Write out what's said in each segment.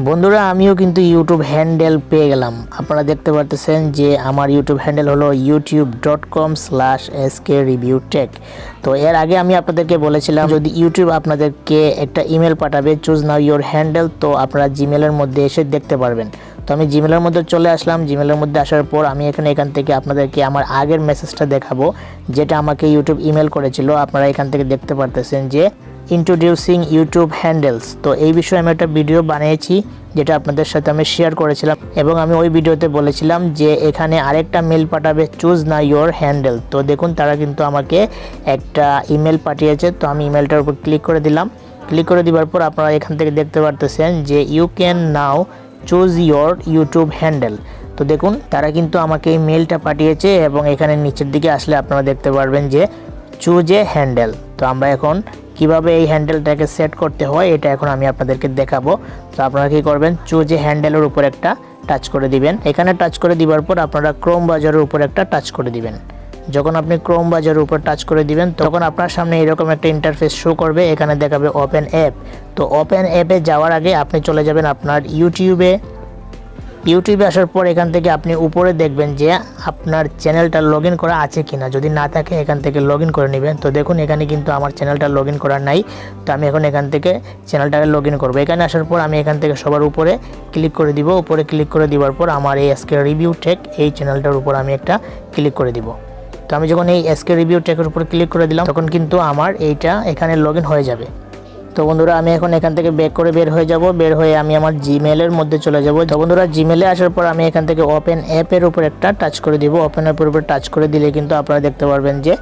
বন্ধুরা আমিও কিন্তু ইউটিউব হ্যান্ডেল পেয়ে গেলাম। আপনারা দেখতে পারতেছেন যে আমার ইউটিউব হ্যান্ডেল হলো youtube.com/skreviewtech। তো এর আগে আমি আপনাদেরকে বলেছিলাম যদি ইউটিউব আপনাদেরকে একটা ইমেল পাঠাবে চুজ নাও ইওর হ্যান্ডেল, তো আপনারা জিমেলের মধ্যে এসে দেখতে পারবেন। তো আমি জিমেলের মধ্যে চলে আসলাম। জিমেলের মধ্যে আসার পর আমি এখান থেকে আপনাদেরকে আমার আগের মেসেজটা দেখাবো, যেটা আমাকে ইউটিউব ইমেল করেছিল। আপনারা এখান থেকে দেখতে পারতেছেন যে ইন্ট্রোডিউসিং ইউটিউব হ্যান্ডেলস। তো এই বিষয়ে আমি একটা ভিডিও বানিয়েছি, যেটা আপনাদের সাথে আমি শেয়ার করেছিলাম, এবং আমি ওই ভিডিওতে বলেছিলাম যে এখানে আরেকটা মেল পাঠাবে চুজ না ইওর হ্যান্ডেল। তো দেখুন তারা কিন্তু আমাকে একটা ইমেল পাঠিয়েছে। তো আমি ইমেলটার উপর ক্লিক করে দিলাম। ক্লিক করে দেওয়ার পর আপনারা এখান থেকে দেখতে পারতেছেন যে you can now choose your YouTube handle. তো দেখুন তারা কিন্তু আমাকে এই মেলটা পাঠিয়েছে, এবং এখানে নিচের দিকে আসলে আপনারা দেখতে পারবেন যে চুজ এ হ্যান্ডেল। তো আমরা এখন কিভাবে এই হ্যান্ডেলটাকে সেট করতে হয় এটা এখন আমি আপনাদেরকে দেখাবো। তো আপনারা কি করবেন, চুজ এ হ্যান্ডেলের উপর একটা টাচ করে দিবেন। এখানে টাচ করে দিবার পর আপনারা ক্রোম ব্রাউজারের উপর একটা টাচ করে দিবেন। যখন আপনি ক্রোম ব্রাউজারের উপর টাচ করে দিবেন তখন আপনার সামনে এরকম একটা ইন্টারফেস শো করবে। এখানে দেখাবে ওপেন অ্যাপ। তো ওপেন অ্যাপে যাওয়ার আগে আপনি চলে যাবেন আপনার ইউটিউবে আসার পর এখান থেকে আপনি উপরে দেখবেন যে আপনার চ্যানেলটা লগইন করা আছে কিনা। যদি না থাকে এখান থেকে লগইন করে নেবেন। তো দেখুন এখানে কিন্তু আমার চ্যানেলটা লগইন করা নাই। তো আমি এখন এখান থেকে চ্যানেলটাকে লগইন করব। এখানে আসার পর আমি এখান থেকে সবার উপরে ক্লিক করে দিব। উপরে ক্লিক করে দেওয়ার পর আমার এই এসকে রিভিউ টেক এই চ্যানেলটার উপর আমি একটা ক্লিক করে দিব। তো আমি যখন এই এসকে রিভিউ টেকের উপর ক্লিক করে দিলাম তখন কিন্তু আমার এইটা এখানে লগইন হয়ে যাবে। তো বন্ধুরা আমি এখন এখান থেকে ব্যাক করে বের হয়ে যাব। বের হয়ে আমি আমার জিমেলের মধ্যে চলে যাব। তো বন্ধুরা জিমেলে আসার পর আমি এখান থেকে ওপেন অ্যাপের উপর একটা টাচ করে দিব। ওপেন অ্যাপের উপর টাচ করে দিলে কিন্তু আপনারা দেখতে পারবেন যে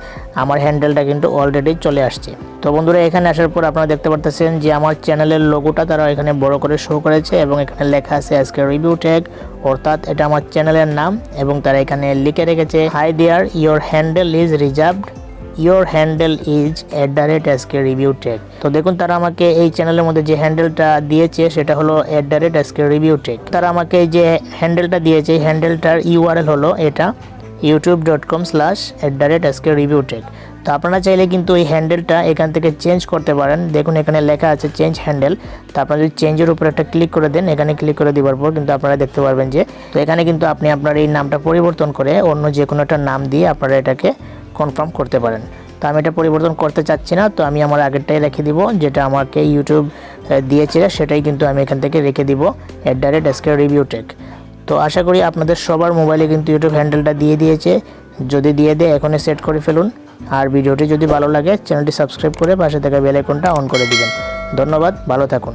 আমার হ্যান্ডেলটা কিন্তু অলরেডি চলে আসছে। তো বন্ধুরা এখানে আসার পর আপনারা দেখতে পারতেছেন যে আমার চ্যানেলের লোগোটা তারা এখানে বড় করে শো করেছে, এবং এখানে লেখা আছে এসকে রিভিউ টেক, অর্থাৎ এটা আমার চ্যানেলের নাম। এবং তারা এখানে লিখে রেখেছে hi there, your handle is reserved, your handle is @SKReviewTech। তো দেখুন তারা আমাকে এই চ্যানেলের মধ্যে যে হ্যান্ডেলটা দিয়েছে সেটা হলো @SKReviewTech। তারা আমাকে এই যে হ্যান্ডেলটা দিয়েছে এই হ্যান্ডেলটার ইউআরএল হলো এটা youtube.com/@SKReviewTech। তো আপনারা চাইলে কিন্তু এই হ্যান্ডেলটা এখান থেকে চেঞ্জ করতে পারেন। দেখুন এখানে লেখা আছে চেঞ্জ হ্যান্ডেল। তো আপনারা যদি চেঞ্জের উপর একটা ক্লিক করে দেন, এখানে ক্লিক করে দেওয়ার পর কিন্তু আপনারা দেখতে পারবেন যে তো এখানে কিন্তু আপনি আপনার এই নামটা পরিবর্তন করে অন্য যে কোনো একটা নাম দিয়ে আপনারা এটাকে কনফার্ম করতে পারেন। তো আমি এটা পরিবর্তন করতে চাচ্ছি না। তো আমি আমার আগেরটাই রেখে দিব, যেটা আমাকে ইউটিউব দিয়েছিল সেটাই কিন্তু আমি এখান থেকে রেখে দিব @SKReviewTech। তো আশা করি আপনাদের সবার মোবাইলে কিন্তু ইউটিউব হ্যান্ডেলটা দিয়ে দিয়েছে। যদি দিয়ে দেয় এখনই সেট করে ফেলুন। আর ভিডিওটি যদি ভালো লাগে চ্যানেলটি সাবস্ক্রাইব করে পাশে থাকা বেল আইকনটা অন করে দিবেন। ধন্যবাদ, ভালো থাকুন।